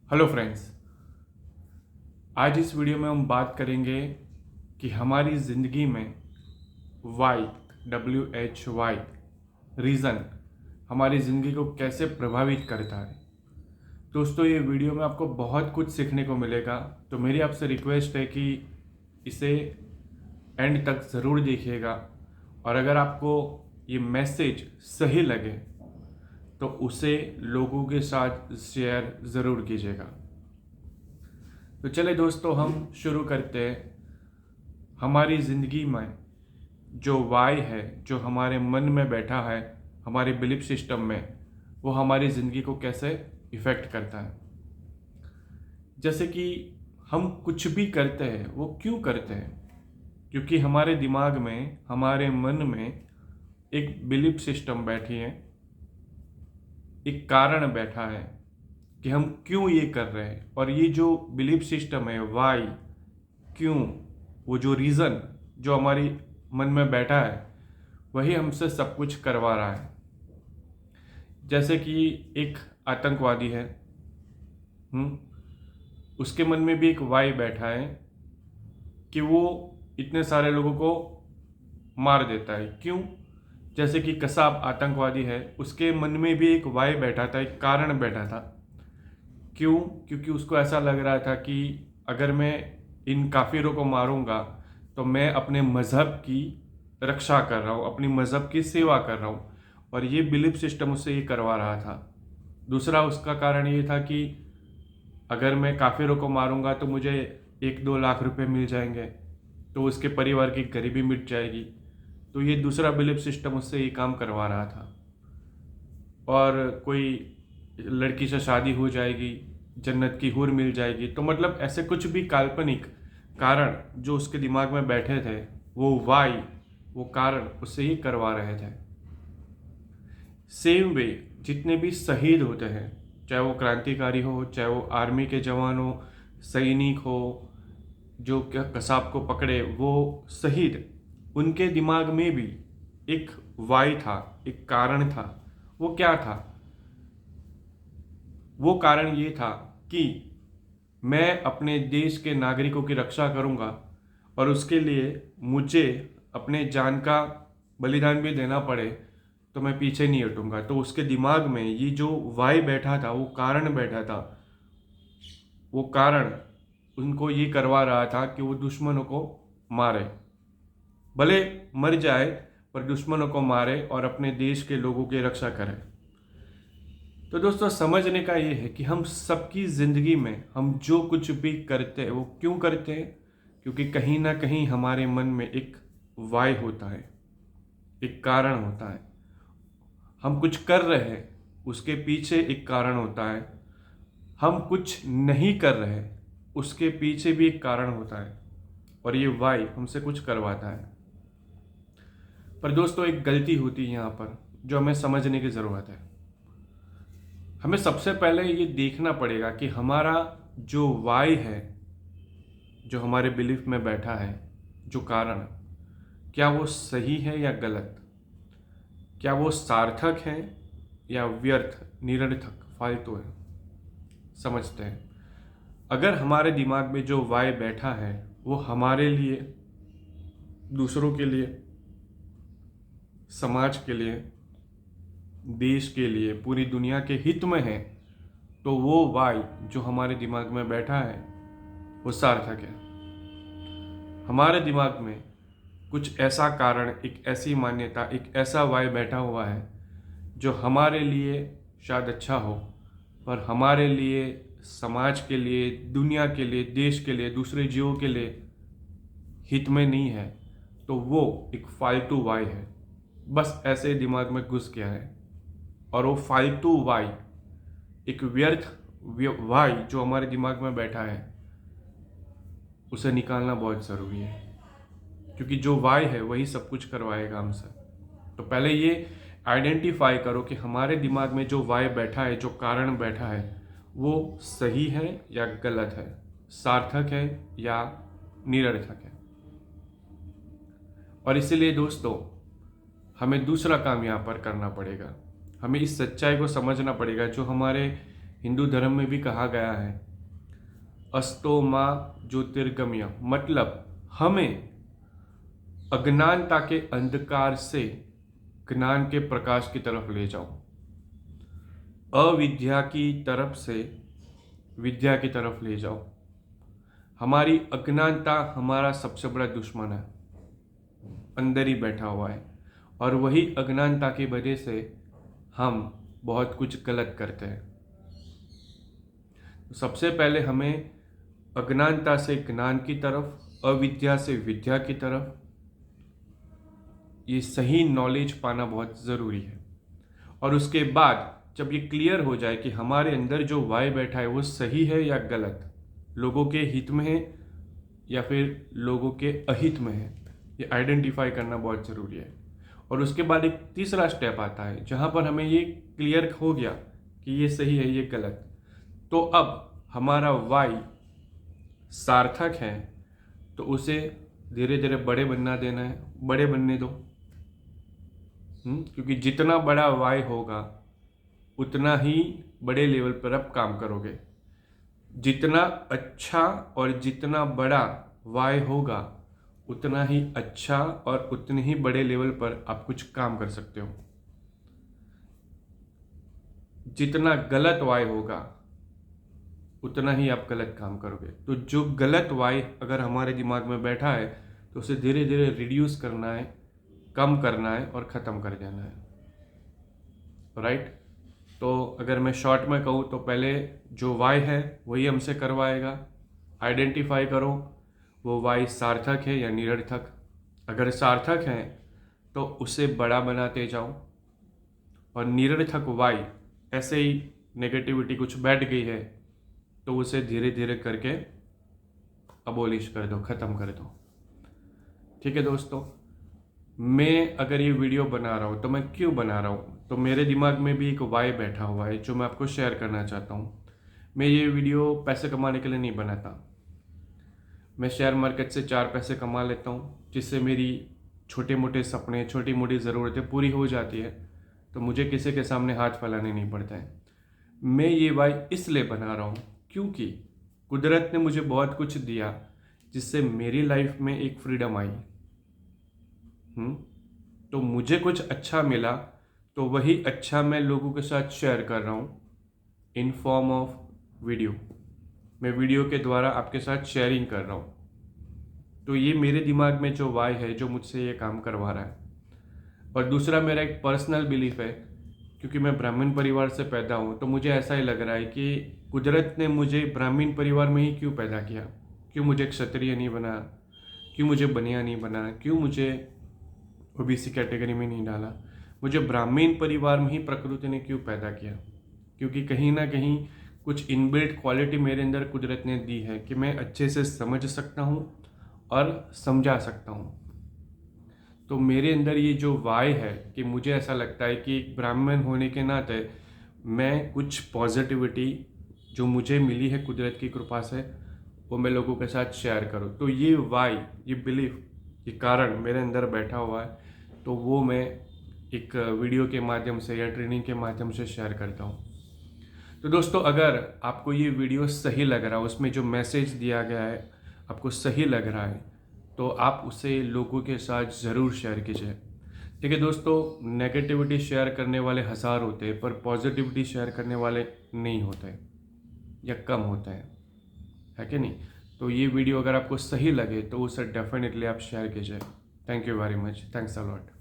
Hello friends. आज इस video में हम बात करेंगे कि हमारी ज़िंदगी में वाई WHY रीज़न हमारी ज़िंदगी को कैसे प्रभावित करता है। दोस्तों, ये वीडियो में आपको बहुत कुछ सीखने को मिलेगा, तो मेरी आपसे रिक्वेस्ट है कि इसे एंड तक ज़रूर देखिएगा और अगर आपको ये मैसेज सही लगे तो उसे लोगों के साथ शेयर ज़रूर कीजिएगा। तो चले दोस्तों, हम शुरू करते हैं। हमारी ज़िंदगी में जो वाई है, जो हमारे मन में बैठा है, हमारे बिलीफ सिस्टम में, वो हमारी ज़िंदगी को कैसे इफ़ेक्ट करता है। जैसे कि हम कुछ भी करते हैं, वो क्यों करते हैं? क्योंकि हमारे दिमाग में, हमारे मन में एक बिलीफ सिस्टम बैठी है, एक कारण बैठा है कि हम क्यों ये कर रहे हैं। और ये जो बिलीफ सिस्टम है, वाई, क्यों, वो जो रीज़न जो हमारी मन में बैठा है, वही हमसे सब कुछ करवा रहा है। जैसे कि एक आतंकवादी है, उसके मन में भी एक वाई बैठा है कि वो इतने सारे लोगों को मार देता है। क्यों? जैसे कि कसाब आतंकवादी है, उसके मन में भी एक वाई बैठा था, एक कारण बैठा था। क्यों? क्योंकि उसको ऐसा लग रहा था कि अगर मैं इन काफिरों को मारूंगा तो मैं अपने मज़हब की रक्षा कर रहा हूँ, अपनी मज़हब की सेवा कर रहा हूँ, और ये बिलीफ सिस्टम उससे ये करवा रहा था। दूसरा उसका कारण ये था कि अगर मैं काफिरों को मारूंगा तो मुझे 1-2 लाख रुपए मिल जाएंगे, तो उसके परिवार की गरीबी मिट जाएगी। तो ये दूसरा बिलीफ सिस्टम उससे ये काम करवा रहा था। और कोई लड़की से शादी हो जाएगी, जन्नत की हूर मिल जाएगी, तो मतलब ऐसे कुछ भी काल्पनिक कारण जो उसके दिमाग में बैठे थे, वो वाई, वो कारण उससे ही करवा रहे थे। सेम वे जितने भी शहीद होते हैं, चाहे वो क्रांतिकारी हो, चाहे वो आर्मी के जवान हो, सैनिक हो, जो क्या कसाब को पकड़े वो शहीद, उनके दिमाग में भी एक वाई था, एक कारण था। वो क्या था? वो कारण ये था कि मैं अपने देश के नागरिकों की रक्षा करूंगा और उसके लिए मुझे अपने जान का बलिदान भी देना पड़े तो मैं पीछे नहीं हटूंगा। तो उसके दिमाग में ये जो वाई बैठा था, वो कारण बैठा था, वो कारण उनको ये करवा रहा था कि वो दुश्मनों को मारे, भले मर जाए पर दुश्मनों को मारे और अपने देश के लोगों की रक्षा करे। तो दोस्तों, समझने का ये है कि हम सबकी ज़िंदगी में हम जो कुछ भी करते हैं वो क्यों करते हैं? क्योंकि कहीं ना कहीं हमारे मन में एक वाई होता है, एक कारण होता है। हम कुछ कर रहे हैं, उसके पीछे एक कारण होता है। हम कुछ नहीं कर रहे, उसके पीछे भी एक कारण होता है, और ये वाई हमसे कुछ करवाता है। पर दोस्तों, एक गलती होती है यहाँ पर जो हमें समझने की ज़रूरत है। हमें सबसे पहले ये देखना पड़ेगा कि हमारा जो वाई है, जो हमारे बिलीफ में बैठा है, जो कारण, क्या वो सही है या गलत? क्या वो सार्थक है या व्यर्थ, निरर्थक, फालतू है? समझते हैं। अगर हमारे दिमाग में जो वाई बैठा है वो हमारे लिए, दूसरों के लिए, समाज के लिए, देश के लिए, पूरी दुनिया के हित में है, तो वो वाई जो हमारे दिमाग में बैठा है वो सार्थक है। हमारे दिमाग में कुछ ऐसा कारण, एक ऐसी मान्यता, एक ऐसा वाई बैठा हुआ है जो हमारे लिए शायद अच्छा हो, पर हमारे लिए, समाज के लिए, दुनिया के लिए, देश के लिए, दूसरे जीवों के लिए हित में नहीं है। तो वो एक फालतू वाई है, बस ऐसे दिमाग में घुस गया है। और वो फालतू वाई, एक व्यर्थ वाई जो हमारे दिमाग में बैठा है, उसे निकालना बहुत ज़रूरी है। क्योंकि जो वाई है वही सब कुछ करवाएगा हमसे। तो पहले ये आइडेंटिफाई करो कि हमारे दिमाग में जो वाई बैठा है, जो कारण बैठा है, वो सही है या गलत है, सार्थक है या निरर्थक है। और इसीलिए दोस्तों, हमें दूसरा काम यहाँ पर करना पड़ेगा। हमें इस सच्चाई को समझना पड़ेगा, जो हमारे हिंदू धर्म में भी कहा गया है अस्तो माँ ज्योतिर्गमय, मतलब हमें अज्ञानता के अंधकार से ज्ञान के प्रकाश की तरफ ले जाओ, अविद्या की तरफ से विद्या की तरफ ले जाओ। हमारी अज्ञानता हमारा सबसे बड़ा दुश्मन है, अंदर ही बैठा हुआ है, और वही अज्ञानता की वजह से हम बहुत कुछ गलत करते हैं। तो सबसे पहले हमें अज्ञानता से ज्ञान की तरफ, अविद्या से विद्या की तरफ, ये सही नॉलेज पाना बहुत ज़रूरी है। और उसके बाद जब ये क्लियर हो जाए कि हमारे अंदर जो वाई बैठा है वो सही है या गलत, लोगों के हित में है या फिर लोगों के अहित में है, ये आइडेंटिफाई करना बहुत ज़रूरी है। और उसके बाद एक तीसरा स्टेप आता है जहाँ पर हमें ये क्लियर हो गया कि ये सही है, ये गलत, तो अब हमारा वाई सार्थक है, तो उसे धीरे धीरे बड़े बनना देना है, बड़े बनने दो। क्योंकि जितना बड़ा वाई होगा उतना ही बड़े लेवल पर आप काम करोगे। जितना अच्छा और जितना बड़ा वाई होगा उतना ही अच्छा और उतने ही बड़े लेवल पर आप कुछ काम कर सकते हो। जितना गलत वाई होगा उतना ही आप गलत काम करोगे। तो जो गलत वाई अगर हमारे दिमाग में बैठा है तो उसे धीरे धीरे रिड्यूस करना है, कम करना है और ख़त्म कर देना है, राइट। तो अगर मैं शॉर्ट में कहूँ तो पहले जो वाई है वही हमसे करवाएगा। आइडेंटिफाई करो वो वाई सार्थक है या निरर्थक। अगर सार्थक है तो उसे बड़ा बनाते जाओ, और निरर्थक वाई ऐसे ही नेगेटिविटी कुछ बैठ गई है तो उसे धीरे धीरे करके अबोलिश कर दो, ख़त्म कर दो। ठीक है दोस्तों, मैं अगर ये वीडियो बना रहा हूँ तो मैं क्यों बना रहा हूँ, तो मेरे दिमाग में भी एक वाई बैठा हुआ है जो मैं आपको शेयर करना चाहता हूँ। मैं ये वीडियो पैसे कमाने के लिए नहीं बनाता। मैं शेयर मार्केट से 4 पैसे कमा लेता हूँ जिससे मेरी छोटे मोटे सपने, छोटी मोटी ज़रूरतें पूरी हो जाती है, तो मुझे किसी के सामने हाथ फैलाने नहीं पड़ता है। मैं ये वाई इसलिए बना रहा हूँ क्योंकि कुदरत ने मुझे बहुत कुछ दिया जिससे मेरी लाइफ में एक फ्रीडम आई। तो मुझे कुछ अच्छा मिला तो वही अच्छा मैं लोगों के साथ शेयर कर रहा हूँ इन फॉर्म ऑफ वीडियो। मैं वीडियो के द्वारा आपके साथ शेयरिंग कर रहा हूँ। तो ये मेरे दिमाग में जो वाई है जो मुझसे ये काम करवा रहा है। और दूसरा मेरा एक पर्सनल बिलीफ है, क्योंकि मैं ब्राह्मण परिवार से पैदा हूँ तो मुझे ऐसा ही लग रहा है कि कुदरत ने मुझे ब्राह्मण परिवार में ही क्यों पैदा किया, क्यों मुझे क्षत्रिय नहीं बना, क्यों मुझे बनिया नहीं बना, क्यों मुझे ओबीसी कैटेगरी में नहीं डाला। मुझे ब्राह्मण परिवार में ही प्रकृति ने क्यों पैदा किया, क्योंकि कहीं ना कहीं कुछ इनबिल्ट क्वालिटी मेरे अंदर कुदरत ने दी है कि मैं अच्छे से समझ सकता हूँ और समझा सकता हूँ। तो मेरे अंदर ये जो वाई है कि मुझे ऐसा लगता है कि एक ब्राह्मण होने के नाते मैं कुछ पॉजिटिविटी जो मुझे मिली है कुदरत की कृपा से वो मैं लोगों के साथ शेयर करूँ। तो ये वाई, ये बिलीफ, ये कारण मेरे अंदर बैठा हुआ है, तो वो मैं एक वीडियो के माध्यम से या ट्रेनिंग के माध्यम से शेयर करता हूँ। तो दोस्तों, अगर आपको ये वीडियो सही लग रहा है, उसमें जो मैसेज दिया गया है आपको सही लग रहा है, तो आप उसे लोगों के साथ ज़रूर शेयर कीजिए। ठीक है दोस्तों, नेगेटिविटी शेयर करने वाले 1000 होते हैं पर पॉजिटिविटी शेयर करने वाले नहीं होते या कम होते हैं, है कि नहीं। तो ये वीडियो अगर आपको सही लगे तो उसे डेफिनेटली आप शेयर कीजिए। Thank you very much, thanks a lot.